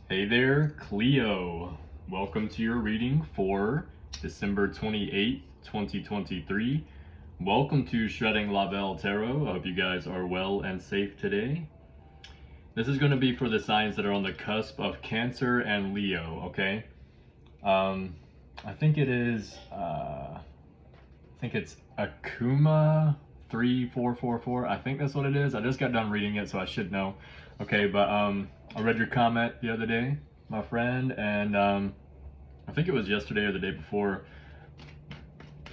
Hey there, Cleo. Welcome to your reading for December 28th, 2023. Welcome to Shredding La Belle Tarot. I hope you guys are well and safe today. This is going to be for the signs that are on the cusp of Cancer and Leo, okay? I think it is, I think it's Akuma 3444. I think that's what it is. I just got done reading it, so I should know. Okay, but I read your comment the other day, my friend, and I think it was yesterday or the day before,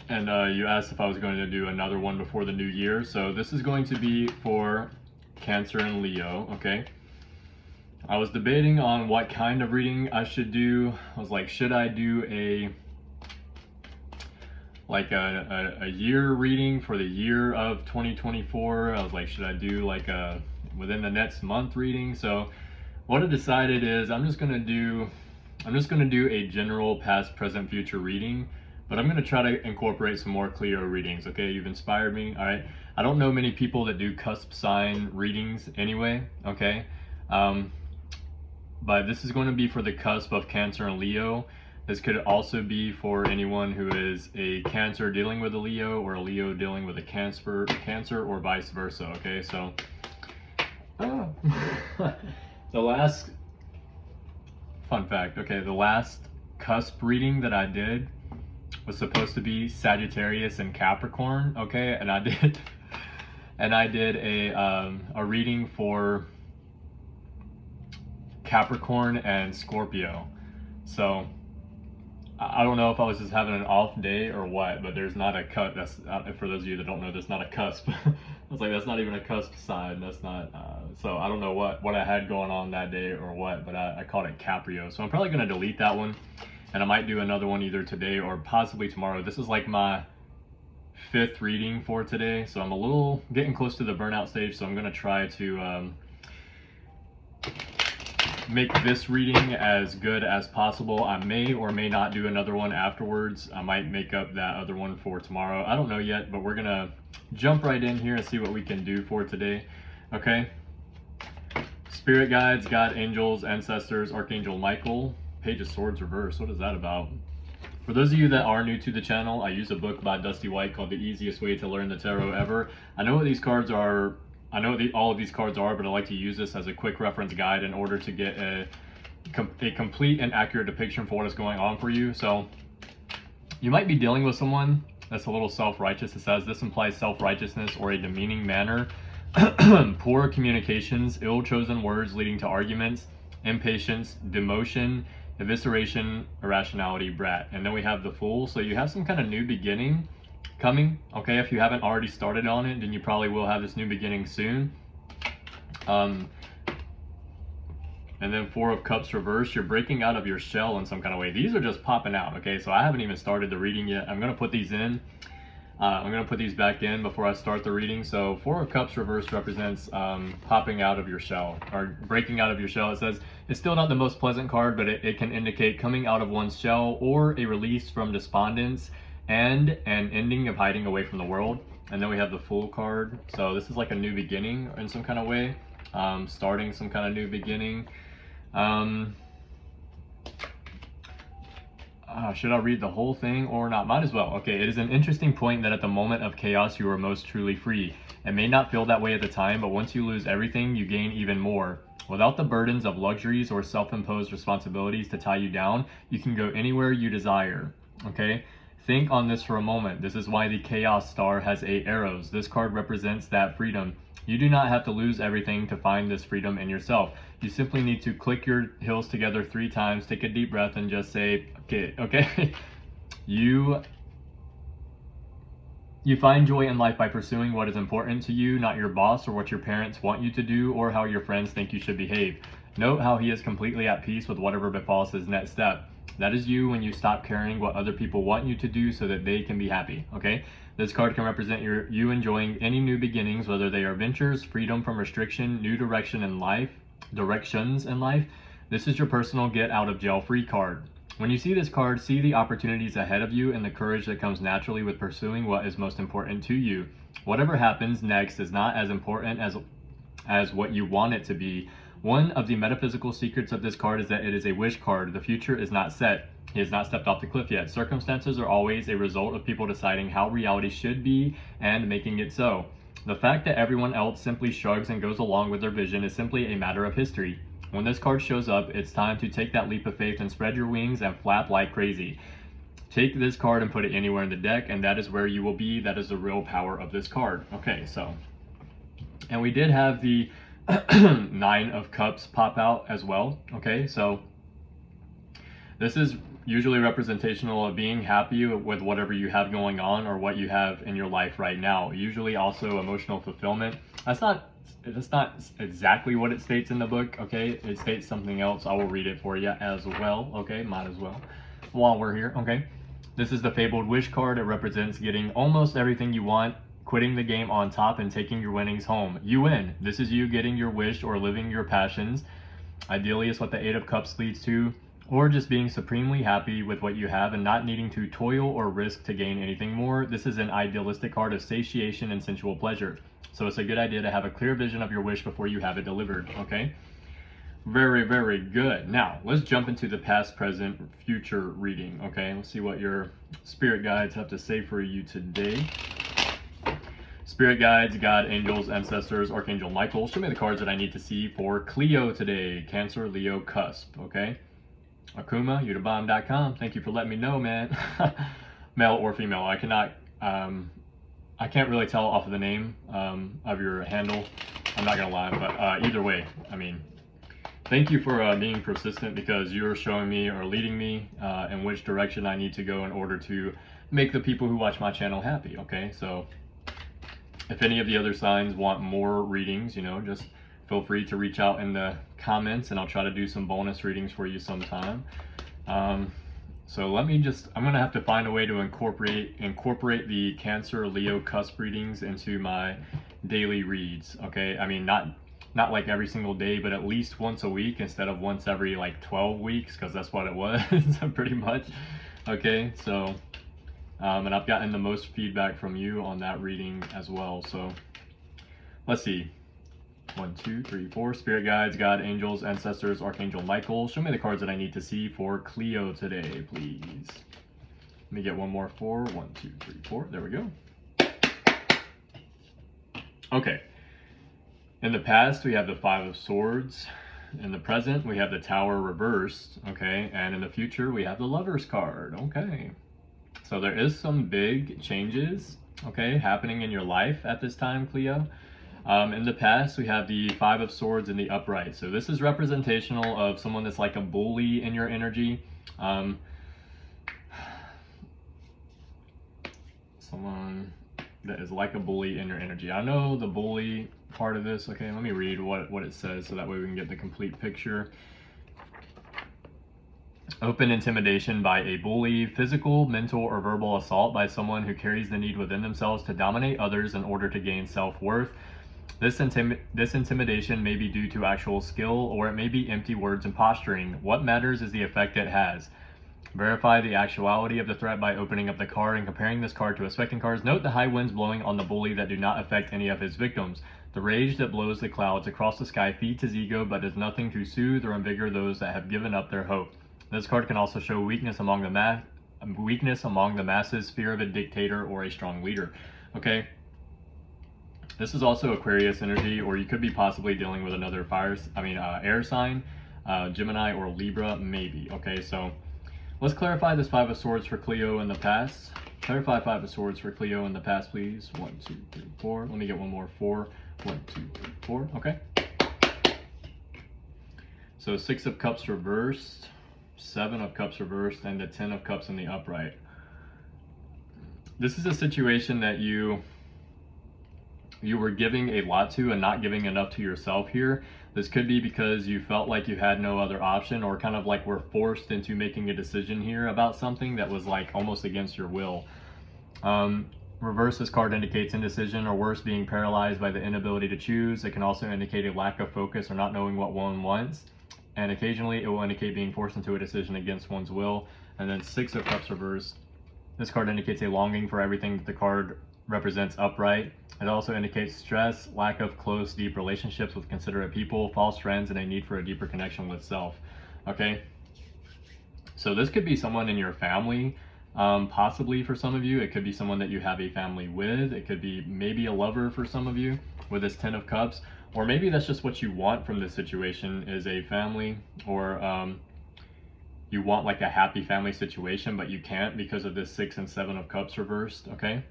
and you asked if I was going to do another one before the new year. So this is going to be for Cancer and Leo, okay? I was debating on what kind of reading I should do. I was like, should I do a year reading for the year of 2024? I was like, should I do like a within the next month reading? So what I decided is I'm just gonna do a general past, present, future reading, but I'm gonna try to incorporate some more Cleo readings. Okay, you've inspired me. All right, I don't know many people that do cusp sign readings anyway. Okay, but this is going to be for the cusp of Cancer and Leo. This could also be for anyone who is a Cancer dealing with a Leo or a Leo dealing with a Cancer or vice versa. Okay, so the last fun fact, okay, the last cusp reading that I did was supposed to be Sagittarius and Capricorn, okay, and I did a reading for Capricorn and Scorpio. So I don't know if I was just having an off day or what, but there's not a cut. That's for those of you that don't know, that's not a cusp. I was like, that's not even a cusp sign. That's not. So I don't know what I had going on that day or what, but I called it Caprio. So I'm probably gonna delete that one, and I might do another one either today or possibly tomorrow. This is like my 5th reading for today, so I'm a little getting close to the burnout stage. So I'm gonna try to make this reading as good as possible. I may or may not do another one afterwards. I might make up that other one for tomorrow. I don't know yet, but we're gonna jump right in here and see what we can do for today. Okay, spirit guides, God, angels, ancestors, Archangel Michael. Page of Swords reverse, what is that about? For those of you that are new to the channel, I use a book by Dusty White called The Easiest Way to Learn the Tarot Ever. I know what these cards are. I know what all of these cards are, but I like to use this as a quick reference guide in order to get a complete and accurate depiction for what is going on for you. So you might be dealing with someone that's a little self-righteous. It says this implies self-righteousness or a demeaning manner, poor communications, ill-chosen words leading to arguments, impatience, demotion, evisceration, irrationality, brat. And then we have the Fool. So you have some kind of new beginning coming. Okay, if you haven't already started on it, then you probably will have this new beginning soon. And then 4 of Cups reverse, you're breaking out of your shell in some kind of way. These are just popping out. Okay, so I haven't even started the reading yet. I'm gonna put these in. I'm gonna put these back in before I start the reading. So 4 of Cups reverse represents popping out of your shell or breaking out of your shell. It says it's still not the most pleasant card, but it can indicate coming out of one's shell or a release from despondence and an ending of hiding away from the world. And then we have the Fool card. So this is like a new beginning in some kind of way, starting some kind of new beginning. Should I read the whole thing or not? Might as well. Okay, it is an interesting point that at the moment of chaos you are most truly free. It may not feel that way at the time, but once you lose everything, you gain even more. Without the burdens of luxuries or self-imposed responsibilities to tie you down, you can go anywhere you desire. Okay? Think on this for a moment. This is why the Chaos Star has 8 arrows. This card represents that freedom. You do not have to lose everything to find this freedom in yourself. You simply need to click your heels together 3 times, take a deep breath, and just say, okay. You find joy in life by pursuing what is important to you, not your boss or what your parents want you to do or how your friends think you should behave. Note how he is completely at peace with whatever befalls his next step. That is you when you stop caring what other people want you to do so that they can be happy, okay? This card can represent you enjoying any new beginnings, whether they are ventures, freedom from restriction, new directions in life. This is your personal get out of jail free card. When you see this card, see the opportunities ahead of you and the courage that comes naturally with pursuing what is most important to you. Whatever happens next is not as important as what you want it to be. One of the metaphysical secrets of this card is that it is a wish card. The future is not set. He has not stepped off the cliff yet. Circumstances are always a result of people deciding how reality should be and making it so. The fact that everyone else simply shrugs and goes along with their vision is simply a matter of history. When this card shows up, it's time to take that leap of faith and spread your wings and flap like crazy. Take this card and put it anywhere in the deck, and that is where you will be. That is the real power of this card. Okay, so, and we did have the 9 of Cups pop out as well. Okay, so this is usually representational of being happy with whatever you have going on or what you have in your life right now. Usually also emotional fulfillment. That's not exactly what it states in the book, okay? It states something else. I will read it for you as well, okay? Might as well while we're here, okay? This is the Fabled Wish card. It represents getting almost everything you want, quitting the game on top, and taking your winnings home. You win. This is you getting your wish or living your passions. Ideally, it's what the 8 of Cups leads to, or just being supremely happy with what you have and not needing to toil or risk to gain anything more. This is an idealistic card of satiation and sensual pleasure. So it's a good idea to have a clear vision of your wish before you have it delivered, okay? Very, very good. Now, let's jump into the past, present, future reading, okay? Let's see what your spirit guides have to say for you today. Spirit guides, God, angels, ancestors, Archangel Michael, show me the cards that I need to see for Cleo today. Cancer, Leo, Cusp, okay? Akuma, youtubebomb.com. Thank you for letting me know, man. Male or female. I can't really tell off of the name of your handle. I'm not gonna lie, but either way, I mean, thank you for being persistent, because you're showing me or leading me in which direction I need to go in order to make the people who watch my channel happy, okay? So if any of the other signs want more readings, you know, just feel free to reach out in the comments and I'll try to do some bonus readings for you sometime. So let me just, I'm gonna have to find a way to incorporate the Cancer, Leo, Cusp readings into my daily reads, okay? I mean, not like every single day, but at least once a week instead of once every like 12 weeks, because that's what it was, pretty much, okay? So, and I've gotten the most feedback from you on that reading as well, so let's see. 1, 2, 3, 4. Spirit guides, God, angels, ancestors, Archangel Michael. Show me the cards that I need to see for Cleo today, please. Let me get one more 4. 1, 2, 3, 4. There we go. Okay. In the past, we have the 5 of Swords. In the present, we have the Tower reversed. Okay. And in the future, we have the Lover's card. Okay. So there is some big changes, okay, happening in your life at this time, Cleo. In the past, we have the 5 of Swords in the upright. So this is representational of someone that's like a bully in your energy. Someone that is like a bully in your energy. I know the bully part of this. Okay, let me read what it says so that way we can get the complete picture. Open intimidation by a bully, physical, mental, or verbal assault by someone who carries the need within themselves to dominate others in order to gain self-worth. This intimidation may be due to actual skill, or it may be empty words and posturing. What matters is the effect it has. Verify the actuality of the threat by opening up the card and comparing this card to expecting cards. Note the high winds blowing on the bully that do not affect any of his victims. The rage that blows the clouds across the sky feeds his ego, but does nothing to soothe or invigorate those that have given up their hope. This card can also show weakness among the masses, fear of a dictator or a strong leader. Okay. This is also Aquarius energy, or you could be possibly dealing with another air sign, Gemini or Libra, maybe. Okay, so let's clarify this 5 of Swords for Cleo in the past. Clarify 5 of Swords for Cleo in the past, please. 1, 2, 3, 4. Let me get one more 4. 1, 2, 3, 4. Okay. So 6 of Cups reversed, 7 of Cups reversed, and the 10 of Cups in the upright. This is a situation that you were giving a lot to and not giving enough to yourself here. This could be because you felt like you had no other option, or kind of like were forced into making a decision here about something that was like almost against your will. Reverse, this card indicates indecision, or worse, being paralyzed by the inability to choose. It can also indicate a lack of focus or not knowing what one wants. And occasionally it will indicate being forced into a decision against one's will. And then 6 of Cups reversed. This card indicates a longing for everything that the card represents upright. It also indicates stress, lack of close, deep relationships with considerate people, false friends, and a need for a deeper connection with self. Okay, so this could be someone in your family, possibly for some of you. It could be someone that you have a family with. It could be maybe a lover for some of you with this Ten of Cups, or maybe that's just what you want from this situation is a family, or you want like a happy family situation, but you can't because of this Six and Seven of Cups reversed. Okay,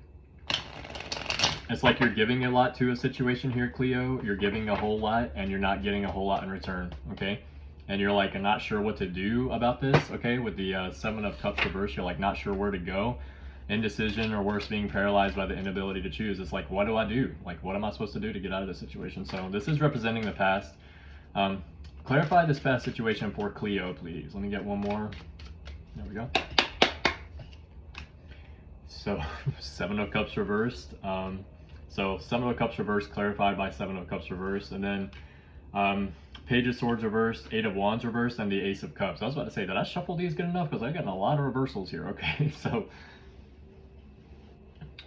it's like you're giving a lot to a situation here, Cleo. You're giving a whole lot and you're not getting a whole lot in return. Okay, and you're like, I'm not sure what to do about this. Okay, with the Seven of Cups reversed, you're like not sure where to go, indecision, or worse, being paralyzed by the inability to choose. It's like, what do I do? Like, what am I supposed to do to get out of this situation? So this is representing the past. Clarify this past situation for Cleo, please. Let me get one more. There we go. So Seven of Cups reversed. So Seven of Cups reversed, clarified by Seven of Cups reversed, and then Page of Swords reversed, Eight of Wands reversed, and the Ace of Cups. I was about to say, did I shuffle these good enough? Because I got a lot of reversals here. Okay, so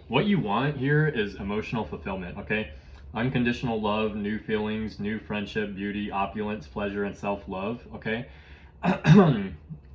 what you want here is emotional fulfillment. Okay, unconditional love, new feelings, new friendship, beauty, opulence, pleasure, and self-love. Okay.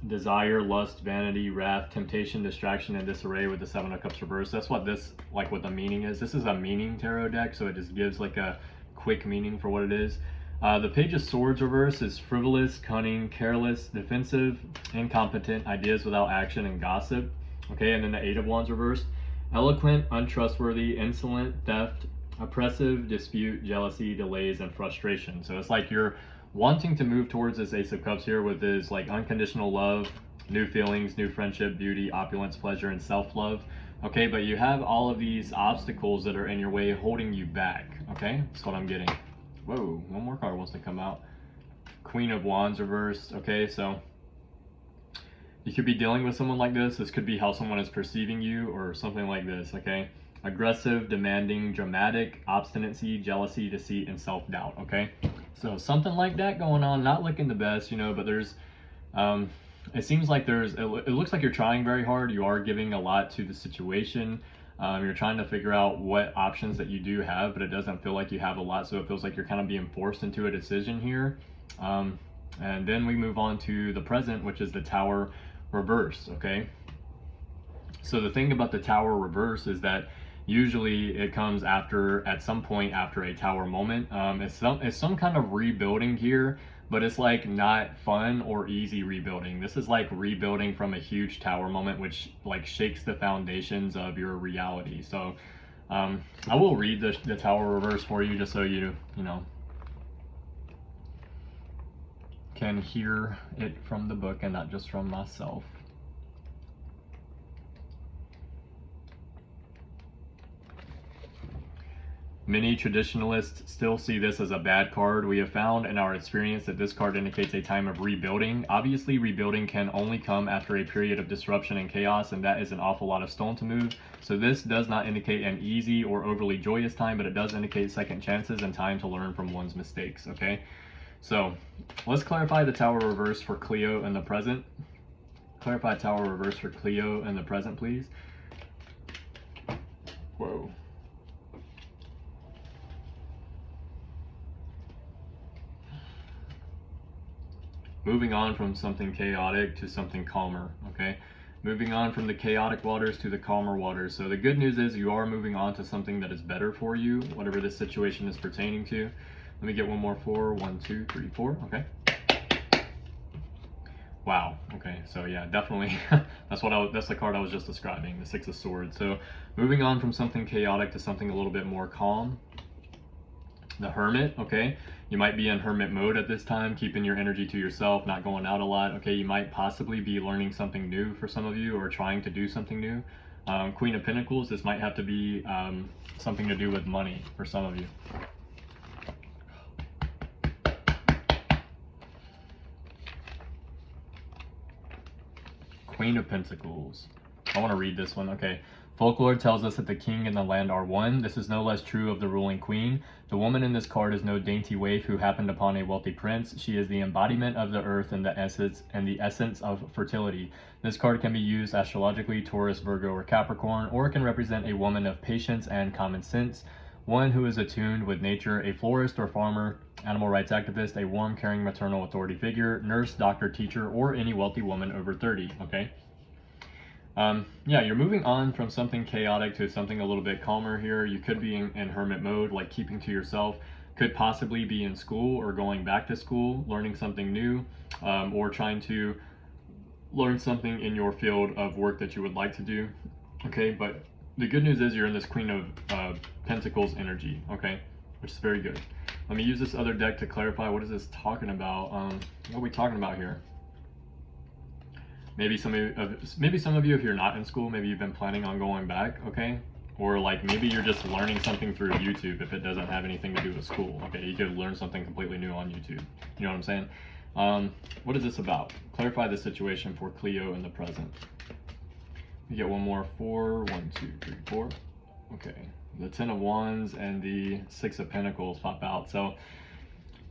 Desire, lust, vanity, wrath, temptation, distraction, and disarray with the Seven of Cups reversed. That's what this, like what the meaning is. This is a meaning tarot deck, so it just gives like a quick meaning for what it is. The Page of Swords reverse is frivolous, cunning, careless, defensive, incompetent, ideas without action, and gossip. Okay, and then the Eight of Wands reversed, eloquent, untrustworthy, insolent, theft, oppressive, dispute, jealousy, delays, and frustration. So it's like you're wanting to move towards this Ace of Cups here with this like unconditional love, new feelings, new friendship, beauty, opulence, pleasure, and self-love. Okay, but you have all of these obstacles that are in your way holding you back. Okay, that's what I'm getting. Whoa, one more card wants to come out. Queen of Wands reversed. Okay, so you could be dealing with someone like this. This could be how someone is perceiving you or something like this. Okay, aggressive, demanding, dramatic, obstinacy, jealousy, deceit, and self-doubt. Okay, so something like that going on, not looking the best, you know, but there's it seems like it looks like you're trying very hard. You are giving a lot to the situation. You're trying to figure out what options that you do have, but it doesn't feel like you have a lot, so it feels like you're kind of being forced into a decision here. And then we move on to the present, which is the Tower reverse. Okay, so the thing about the Tower reverse is that usually it comes at some point after a Tower moment. It's some kind of rebuilding here, but it's like not fun or easy rebuilding. This is like rebuilding from a huge Tower moment, which like shakes the foundations of your reality. So I will read the Tower reverse for you just so you know can hear it from the book and not just from myself. Many traditionalists still see this as a bad card. We have found in our experience that this card indicates a time of rebuilding. Obviously, rebuilding can only come after a period of disruption and chaos, and that is an awful lot of stone to move. So this does not indicate an easy or overly joyous time, but it does indicate second chances and time to learn from one's mistakes, okay? So let's clarify the Tower reverse for Cleo in the present. Clarify Tower reverse for Cleo in the present, please. Whoa. Moving on from something chaotic to something calmer, okay? Moving on from the chaotic waters to the calmer waters. So the good news is you are moving on to something that is better for you, whatever this situation is pertaining to. Let me get one more four. 1, 2, 3, 4, okay? Wow, okay, so yeah, definitely, that's the card I was just describing, the Six of Swords. So moving on from something chaotic to something a little bit more calm. The Hermit, okay? You might be in hermit mode at this time, keeping your energy to yourself, not going out a lot, okay? You might possibly be learning something new for some of you or trying to do something new. Queen of Pentacles, this might have to be something to do with money for some of you. Queen of Pentacles. I want to read this one. Okay. Folklore tells us that the king and the land are one. This is no less true of the ruling queen. The woman in this card is no dainty waif who happened upon a wealthy prince. She is the embodiment of the earth and the essence of fertility. This card can be used astrologically, Taurus, Virgo, or Capricorn, or it can represent a woman of patience and common sense, one who is attuned with nature, a florist or farmer, animal rights activist, a warm, caring maternal authority figure, nurse, doctor, teacher, or any wealthy woman over 30, okay? Yeah, you're moving on from something chaotic to something a little bit calmer here. You could be in hermit mode, like keeping to yourself. Could possibly be in school or going back to school, learning something new, or trying to learn something in your field of work that you would like to do. Okay, but the good news is you're in this Queen of Pentacles energy, okay, which is very good. Let me use this other deck to clarify what is this talking about. What are we talking about here? Maybe some of you, if you're not in school, maybe you've been planning on going back, okay? Or like maybe you're just learning something through YouTube if it doesn't have anything to do with school, okay? You could learn something completely new on YouTube. You know what I'm saying? What is this about? Clarify the situation for Cleo in the present. You get one more. 4, 1, 2, 3, 4. Okay. The 10 of Wands and the 6 of Pentacles pop out. So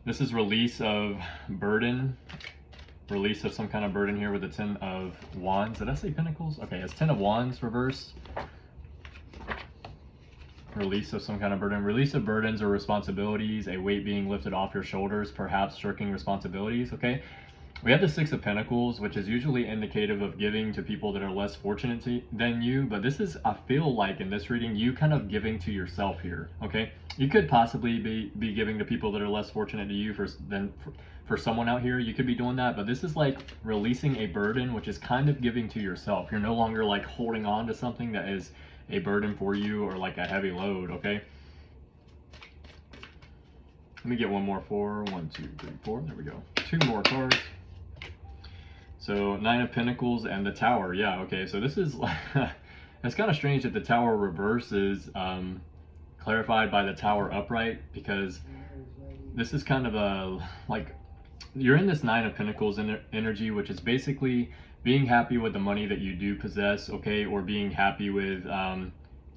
this is release of burden. Release of some kind of burden here with the 10 of Wands. Did I say Pentacles? Okay, it's 10 of Wands reverse. Release of some kind of burden. Release of burdens or responsibilities, a weight being lifted off your shoulders, perhaps shirking responsibilities, okay? We have the 6 of Pentacles, which is usually indicative of giving to people that are less fortunate than you, but this is, I feel like in this reading, you kind of giving to yourself here, okay? You could possibly be giving to people that are less fortunate to you for someone out here. You could be doing that, but this is like releasing a burden, which is kind of giving to yourself. You're no longer like holding on to something that is a burden for you or like a heavy load, okay? Let me get one more. 4, 1, 2, 3, 4. There we go. 2 more cards. So 9 of Pentacles and the Tower. Yeah, okay, so this is it's kind of strange that the Tower reverse is clarified by the Tower upright, because this is kind of a like you're in this 9 of Pentacles energy, which is basically being happy with the money that you do possess, okay, or being happy with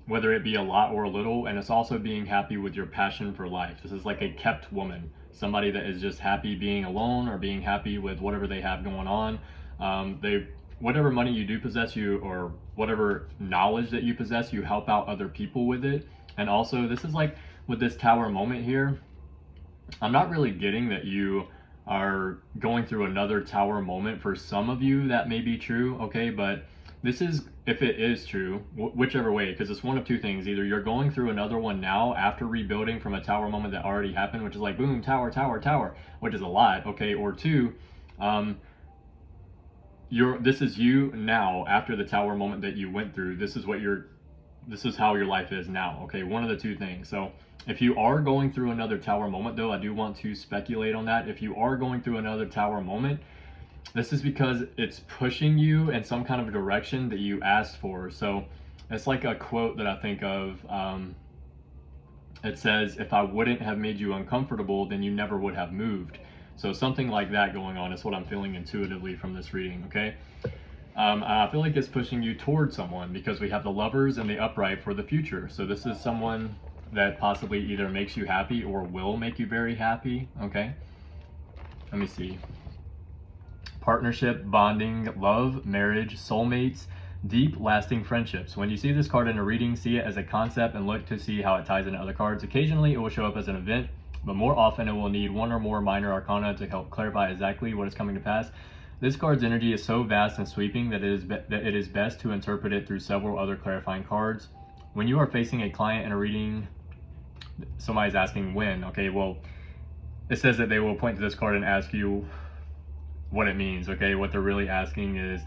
whether it be a lot or a little, and it's also being happy with your passion for life. This is like a kept woman, somebody that is just happy being alone or being happy with whatever they have going on. Whatever money you do possess, or whatever knowledge that you possess, you help out other people with it. And also this is like with this Tower moment here, I'm not really getting that you are going through another Tower moment. For some of you that may be true, okay, but this is, if it is true, whichever way, because it's one of two things. Either you're going through another one now after rebuilding from a Tower moment that already happened, which is like boom, Tower, Tower, Tower, which is a lot, okay, or 2, this is you now after the Tower moment that you went through. This is how your life is now, okay, one of the two things. So if you are going through another Tower moment, though, I do want to speculate on that. If you are going through another Tower moment, this is because it's pushing you in some kind of direction that you asked for. So it's like a quote that I think of. It says, if I wouldn't have made you uncomfortable, then you never would have moved. So something like that going on is what I'm feeling intuitively from this reading, okay? I feel like it's pushing you towards someone, because we have the Lovers and the upright for the future. So this is someone that possibly either makes you happy or will make you very happy, okay? Let me see. Partnership, bonding, love, marriage, soulmates, deep, lasting friendships. When you see this card in a reading, see it as a concept and look to see how it ties into other cards. Occasionally, it will show up as an event, but more often it will need one or more minor arcana to help clarify exactly what is coming to pass. This card's energy is so vast and sweeping that it is best to interpret it through several other clarifying cards. When you are facing a client in a reading, somebody's asking when. Okay, well, it says that they will point to this card and ask you what it means, okay? What they're really asking is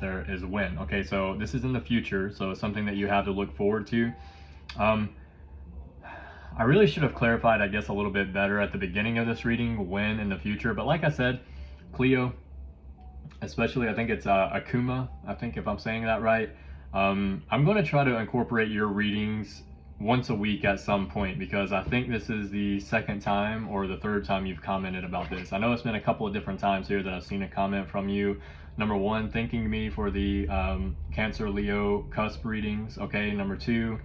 when, okay? So this is in the future, so it's something that you have to look forward to. I really should have clarified, I guess, a little bit better at the beginning of this reading, when in the future, but like I said, Cleo, especially, I think it's Akuma, I think, if I'm saying that right. I'm going to try to incorporate your readings once a week at some point, because I think this is the second time or the third time you've commented about this. I know it's been a couple of different times here that I've seen a comment from you. Number one, thanking me for the Cancer Leo cusp readings. Okay, number two,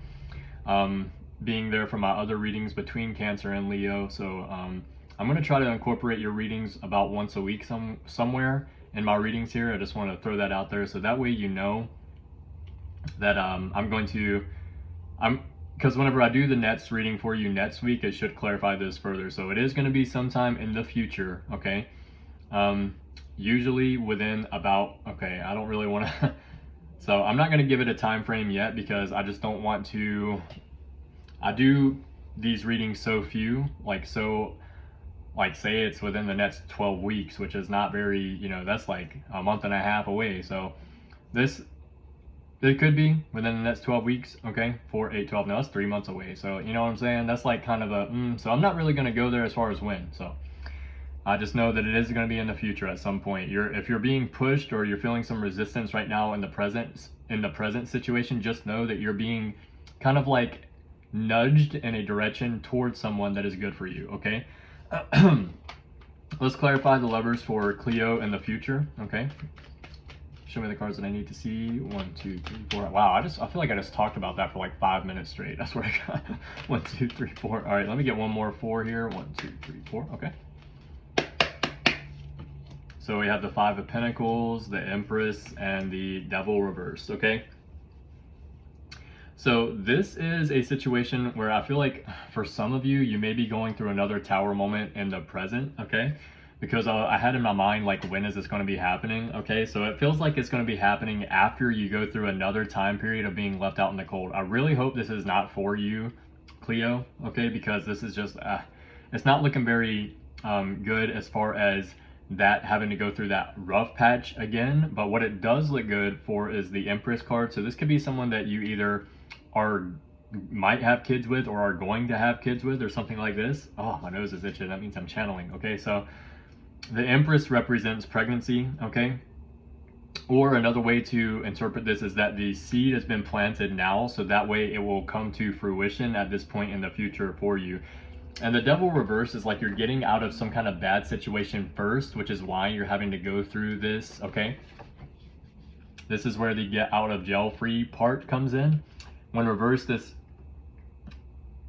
being there for my other readings between Cancer and Leo. So I'm going to try to incorporate your readings about once a week somewhere in my readings here. I just want to throw that out there so that way you know that because whenever I do the next reading for you next week, it should clarify this further. So it is going to be sometime in the future, okay? Usually within about, okay, I don't really want to, so I'm not going to give it a time frame yet because I just don't want to, I do these readings so few, like say it's within the next 12 weeks, which is not very, you know, that's like a month and a half away. So it could be within the next 12 weeks, okay? 4, 8, 12, no, that's 3 months away. So, you know what I'm saying? That's like kind of a, so I'm not really going to go there as far as when. So I just know that it is going to be in the future at some point. If you're being pushed or you're feeling some resistance right now in the present situation, just know that you're being kind of like nudged in a direction towards someone that is good for you, okay? Let's clarify the levers for Cleo in the future, okay? Show me the cards that I need to see. 1, 2, 3, 4. Wow, I feel like I just talked about that for like 5 minutes straight. That's what I got. 1, 2, 3, 4. All right, let me get one more 4 here. 1, 2, 3, 4. Okay. So we have the 5 of Pentacles, the Empress, and the Devil reversed, okay? So this is a situation where I feel like for some of you, you may be going through another Tower moment in the present, okay? Because I had in my mind, like, when is this going to be happening, okay? So it feels like it's going to be happening after you go through another time period of being left out in the cold. I really hope this is not for you, Cleo, okay? Because this is just, it's not looking very good as far as that having to go through that rough patch again. But what it does look good for is the Empress card. So this could be someone that you either might have kids with or are going to have kids with or something like this. Oh, my nose is itching. That means I'm channeling, okay? So the Empress represents pregnancy, okay? Or another way to interpret this is that the seed has been planted now, so that way it will come to fruition at this point in the future for you. And the Devil reverse is like you're getting out of some kind of bad situation first, which is why you're having to go through this, okay? This is where the get out of jail free part comes in. When reversed,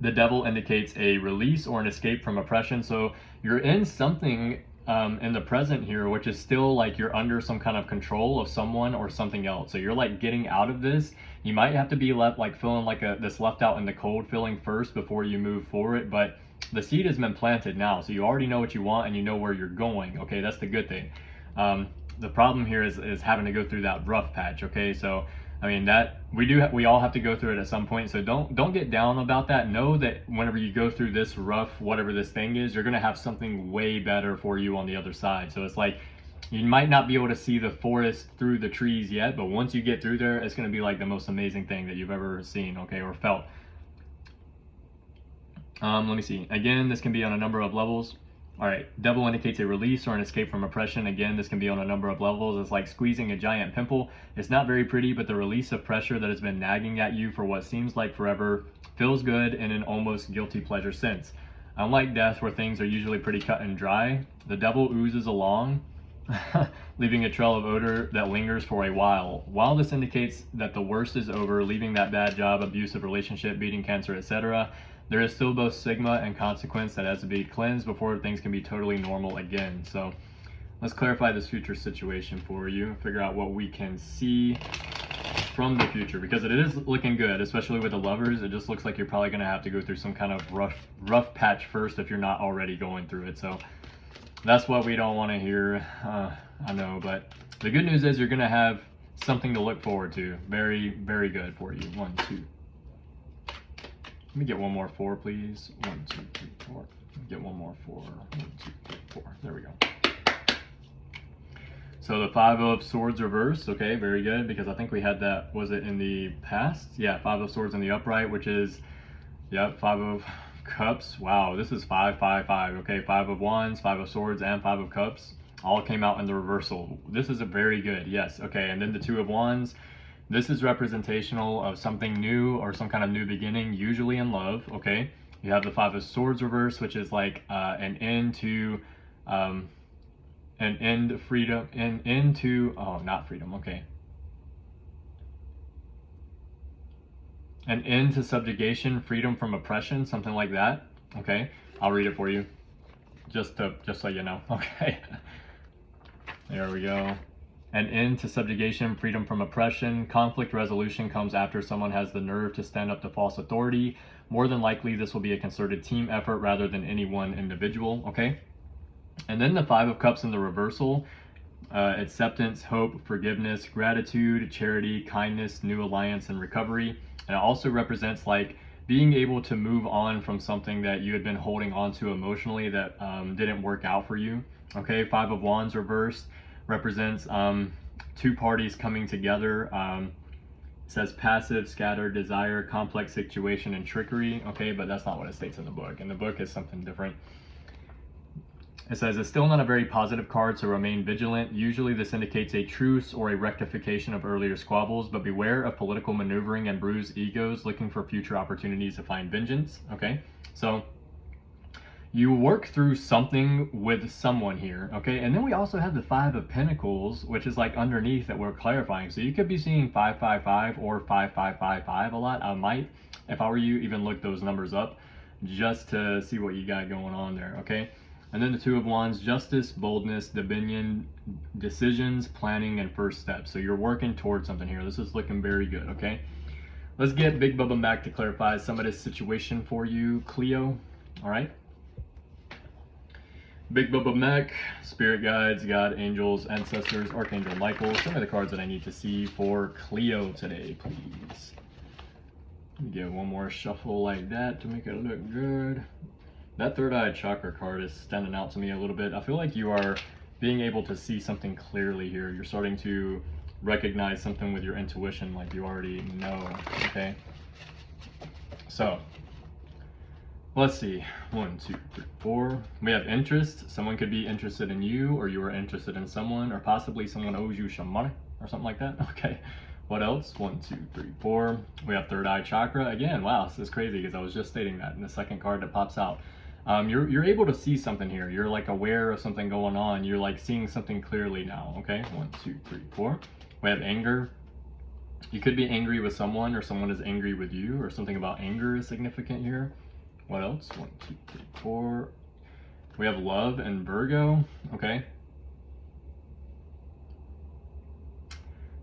the Devil indicates a release or an escape from oppression. So you're in something in the present here, which is still like you're under some kind of control of someone or something else. So you're like getting out of this. You might have to be left like feeling like this left out in the cold feeling first before you move forward, but the seed has been planted now, so you already know what you want and you know where you're going, okay? That's the good thing. The problem here is having to go through that rough patch, okay? So I mean, that we all have to go through it at some point, so don't get down about that. Know that whenever you go through this rough, whatever this thing is, you're gonna have something way better for you on the other side. So it's like, you might not be able to see the forest through the trees yet, but once you get through there, it's gonna be like the most amazing thing that you've ever seen, okay, or felt. Let me see. Again, this can be on a number of levels. All right, Devil indicates a release or an escape from oppression. Again, this can be on a number of levels. It's like squeezing a giant pimple. It's not very pretty, but the release of pressure that has been nagging at you for what seems like forever feels good in an almost guilty pleasure sense. Unlike death, where things are usually pretty cut and dry, the Devil oozes along, leaving a trail of odor that lingers for a while. While this indicates that the worst is over, leaving that bad job, abusive relationship, beating cancer, etc., there is still both stigma and consequence that has to be cleansed before things can be totally normal again. So let's clarify this future situation for you, figure out what we can see from the future, because it is looking good, especially with the Lovers. It just looks like you're probably going to have to go through some kind of rough patch first if you're not already going through it. So that's what we don't want to hear, I know, but the good news is you're going to have something to look forward to. Very, very good for you. 1, 2. Let me get one more 4, please. 1, 2, 3, 4. Let me get one more 4. 1, 2, 3, 4. There we go. So the 5 of Swords reversed. Okay, very good, because I think we had that, was it in the past? Yeah, 5 of Swords in the upright, which is, yep, 5 of Cups. Wow, this is 5, 5, 5. Okay, 5 of Wands, 5 of Swords, and 5 of Cups all came out in the reversal. This is a very good, yes. Okay, and then the 2 of Wands. This is representational of something new or some kind of new beginning, usually in love, okay? You have the Five of Swords reverse, which is like an end to, an end freedom, an end to, oh, not freedom, okay. An end to subjugation, freedom from oppression, something like that, okay? I'll read it for you, just so you know, okay? There we go. An end to subjugation, freedom from oppression. Conflict resolution comes after someone has the nerve to stand up to false authority. More than likely, this will be a concerted team effort rather than any one individual, okay? And then the Five of Cups in the reversal, acceptance, hope, forgiveness, gratitude, charity, kindness, new alliance, and recovery. And it also represents like being able to move on from something that you had been holding on to emotionally that didn't work out for you, okay? Five of Wands reversed represents two parties coming together. Says passive, scattered, desire, complex situation, and trickery, okay? But that's not what it states in the book. In the book is something different. It says it's still not a very positive card, so remain vigilant. Usually this indicates a truce or a rectification of earlier squabbles, but beware of political maneuvering and bruised egos looking for future opportunities to find vengeance, okay? So you work through something with someone here, okay? And then we also have the Five of Pentacles, which is like underneath that we're clarifying. So you could be seeing 555 or 5555 a lot. I might, if I were you, even look those numbers up just to see what you got going on there, okay? And then the Two of Wands, justice, boldness, dominion, decisions, planning, and first steps. So you're working towards something here. This is looking very good, okay? Let's get Big Bubba back to clarify some of this situation for you, Cleo, all right? Big Bubba Mech, Spirit Guides, God, Angels, Ancestors, Archangel Michael. Show me the cards that I need to see for Cleo today, please. Let me get one more shuffle like that to make it look good. That third eye chakra card is standing out to me a little bit. I feel like you are being able to see something clearly here. You're starting to recognize something with your intuition like you already know, okay? So, let's see. 1, 2, 3, 4. We have interest. Someone could be interested in you, or you are interested in someone, or possibly someone owes you some money or something like that. Okay. What else? 1, 2, 3, 4. We have third eye chakra. Again, wow, this is crazy because I was just stating that in the second card that pops out. You're able to see something here. You're like aware of something going on. You're like seeing something clearly now. Okay. 1, 2, 3, 4. We have anger. You could be angry with someone, or someone is angry with you, or something about anger is significant here. What else? 1, 2, 3, 4. We have love and Virgo. Okay.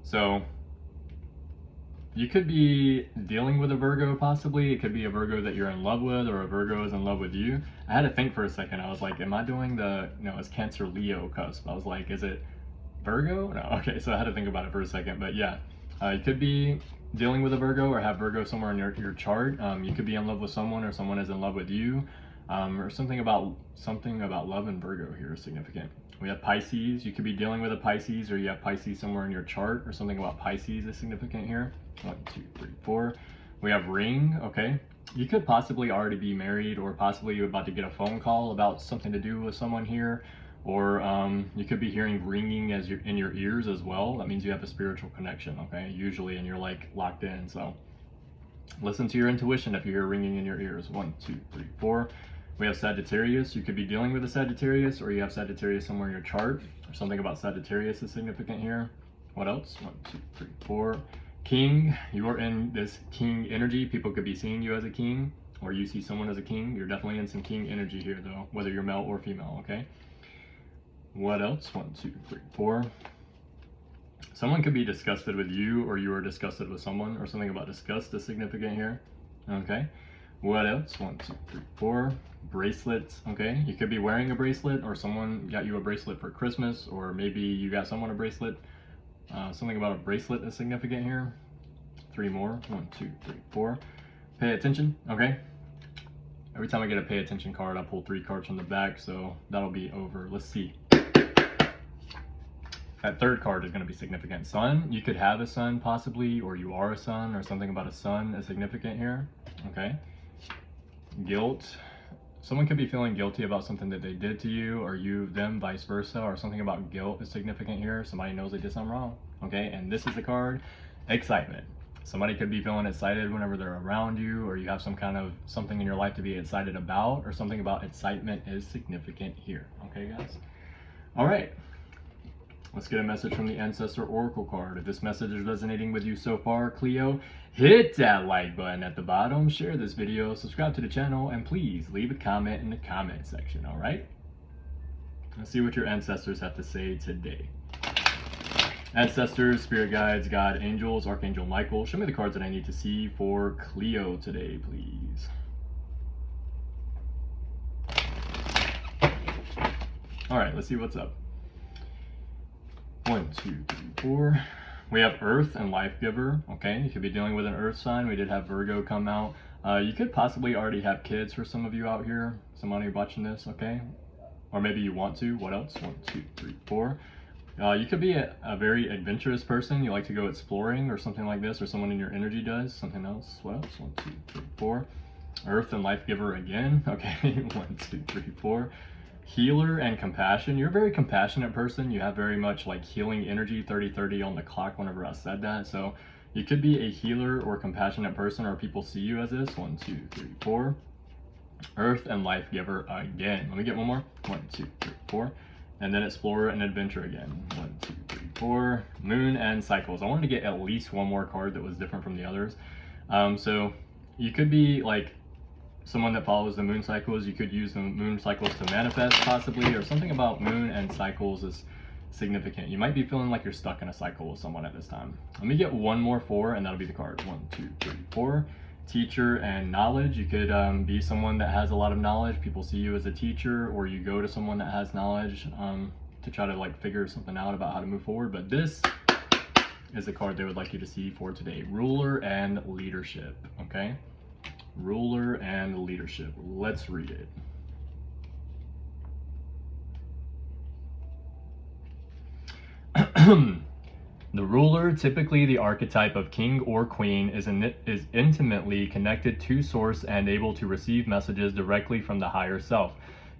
So you could be dealing with a Virgo possibly. It could be a Virgo that you're in love with, or a Virgo is in love with you. I had to think for a second. I was like, am I doing the, no, it's Cancer Leo cusp. I was like, is it Virgo? No. Okay, so I had to think about it for a second. But yeah, you could be dealing with a Virgo or have Virgo somewhere in your chart. You could be in love with someone, or someone is in love with you, or something about love and Virgo here is significant. We have Pisces. You could be dealing with a Pisces, or you have Pisces somewhere in your chart, or something about Pisces is significant here. 1, 2, 3, 4. We have ring. Okay, you could possibly already be married, or possibly you're about to get a phone call about something to do with someone here. Or you could be hearing ringing as in your ears as well. That means you have a spiritual connection, okay, usually, and you're like locked in. So listen to your intuition if you hear ringing in your ears. 1, 2, 3, 4. We have Sagittarius. You could be dealing with a Sagittarius, or you have Sagittarius somewhere in your chart, or something about Sagittarius is significant here. What else? 1, 2, 3, 4. King. You are in this king energy. People could be seeing you as a king, or you see someone as a king. You're definitely in some king energy here though, whether you're male or female, okay? What else? 1, 2, 3, 4. Someone could be disgusted with you, or you are disgusted with someone, or something about disgust is significant here. Okay. What else? 1, 2, 3, 4. Bracelets. Okay. You could be wearing a bracelet, or someone got you a bracelet for Christmas, or maybe you got someone a bracelet. Something about a bracelet is significant here. 3 more. 1, 2, 3, 4. Pay attention. Okay. Every time I get a pay attention card, I pull 3 cards from the back, so that'll be over. Let's see. That third card is going to be significant. Sun, you could have a son possibly, or you are a son, or something about a son is significant here. Okay. Guilt. Someone could be feeling guilty about something that they did to you, or you, them, vice versa, or something about guilt is significant here. Somebody knows they did something wrong. Okay. And this is the card excitement. Somebody could be feeling excited whenever they're around you, or you have some kind of something in your life to be excited about, or something about excitement is significant here. Okay, guys? All right. Let's get a message from the Ancestor Oracle card. If this message is resonating with you so far, Cleo, hit that like button at the bottom, share this video, subscribe to the channel, and please leave a comment in the comment section, all right? Let's see what your ancestors have to say today. Ancestors, spirit guides, God, angels, Archangel Michael, show me the cards that I need to see for Cleo today, please. All right, let's see what's up. 1, 2, 3, 4. We have Earth and Life Giver. Okay, you could be dealing with an Earth sign. We did have Virgo come out. You could possibly already have kids for some of you out here. Somebody watching this, okay? Or maybe you want to. What else? 1, 2, 3, 4. You could be a very adventurous person. You like to go exploring or something like this, or someone in your energy does. Something else. What else? 1, 2, 3, 4. Earth and Life Giver again. Okay, 1, 2, 3, 4. Healer and compassion. You're a very compassionate person. You have very much like healing energy, 30-30 on the clock whenever I said that. So you could be a healer or compassionate person, or people see you as this. 1, 2, 3, 4. Earth and Life Giver again. Let me get one more. 1, 2, 3, 4. And then Explorer and Adventure again. 1, 2, 3, 4. Moon and Cycles. I wanted to get at least one more card that was different from the others. So you could be like someone that follows the moon cycles. You could use the moon cycles to manifest possibly, or something about moon and cycles is significant. You might be feeling like you're stuck in a cycle with someone at this time. Let me get one more 4, and that'll be the card. 1, 2, 3, 4. Teacher and knowledge. You could be someone that has a lot of knowledge. People see you as a teacher, or you go to someone that has knowledge to try to like figure something out about how to move forward. But this is the card they would like you to see for today. Ruler and leadership. Okay. Ruler and leadership. Let's read it. The ruler, typically the archetype of king or queen, is intimately connected to source and able to receive messages directly from the higher self.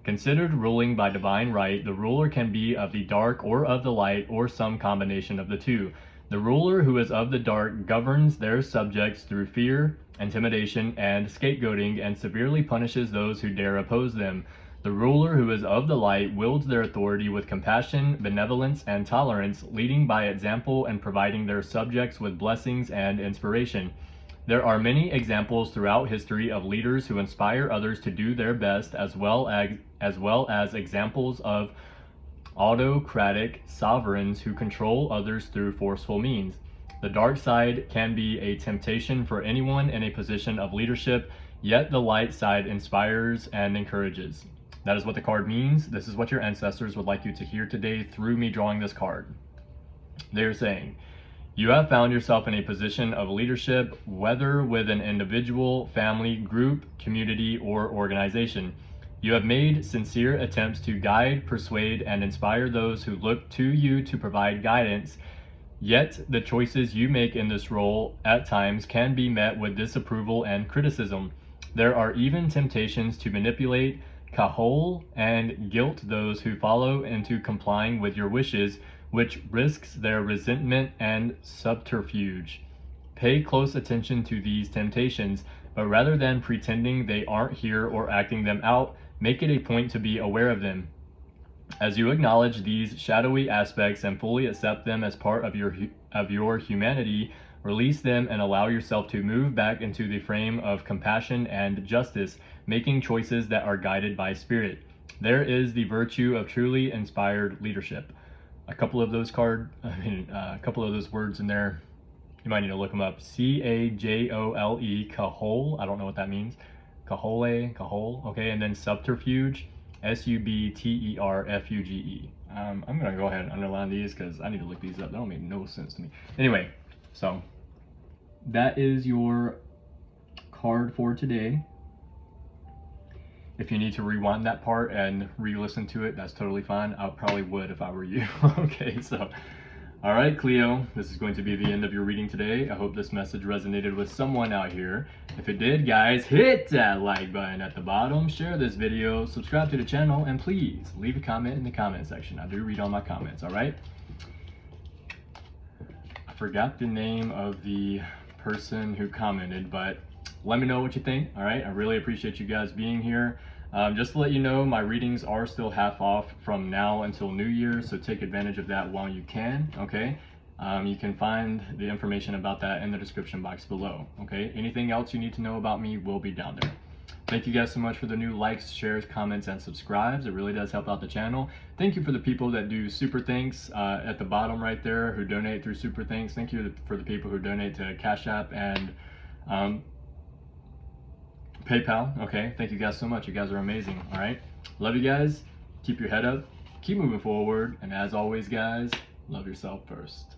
Considered ruling by divine right, the ruler can be of the dark or of the light, or some combination of the two. The ruler who is of the dark governs their subjects through fear, intimidation, and scapegoating, and severely punishes those who dare oppose them. The ruler who is of the light wields their authority with compassion, benevolence, and tolerance, leading by example and providing their subjects with blessings and inspiration. There are many examples throughout history of leaders who inspire others to do their best, as well as examples of autocratic sovereigns who control others through forceful means. The dark side can be a temptation for anyone in a position of leadership, yet the light side inspires and encourages. That is what the card means. This is what your ancestors would like you to hear today through me drawing this card. They're saying, you have found yourself in a position of leadership, whether with an individual, family, group, community, or organization. You have made sincere attempts to guide, persuade, and inspire those who look to you to provide guidance. Yet the choices you make in this role at times can be met with disapproval and criticism. There are even temptations to manipulate, cajole, and guilt those who follow into complying with your wishes, which risks their resentment and subterfuge. Pay close attention to these temptations, but rather than pretending they aren't here or acting them out, make it a point to be aware of them. As you acknowledge these shadowy aspects and fully accept them as part of your humanity, release them and allow yourself to move back into the frame of compassion and justice, making choices that are guided by spirit. There is the virtue of truly inspired leadership. A couple of those words in there, you might need to look them up. C-A-J-O-L-E, cajole. I don't know what that means. Cajole, okay, and then subterfuge, S-U-B-T-E-R-F-U-G-E. I'm gonna go ahead and underline these because I need to look these up. They don't make no sense to me. Anyway, so that is your card for today. If you need to rewind that part and re-listen to it, that's totally fine. I probably would if I were you. Okay, so all right, Cleo, this is going to be the end of your reading today. I hope this message resonated with someone out here. If it did, guys, hit that like button at the bottom, share this video, subscribe to the channel, and please leave a comment in the comment section. I do read all my comments, all right? I forgot the name of the person who commented, but let me know what you think. All right, I really appreciate you guys being here. Just to let you know, my readings are still half off from now until New Year, so take advantage of that while you can. Okay, you can find the information about that in the description box below. Okay, anything else you need to know about me will be down there. Thank you guys so much for the new likes, shares, comments, and subscribes. It really does help out the channel. Thank you for the people that do super thanks at the bottom right there, who donate through super thanks. Thank you for the people who donate to Cash App and PayPal. Okay, thank you guys so much. You guys are amazing. All right, love you guys. Keep your head up, keep moving forward, and as always, guys, love yourself first.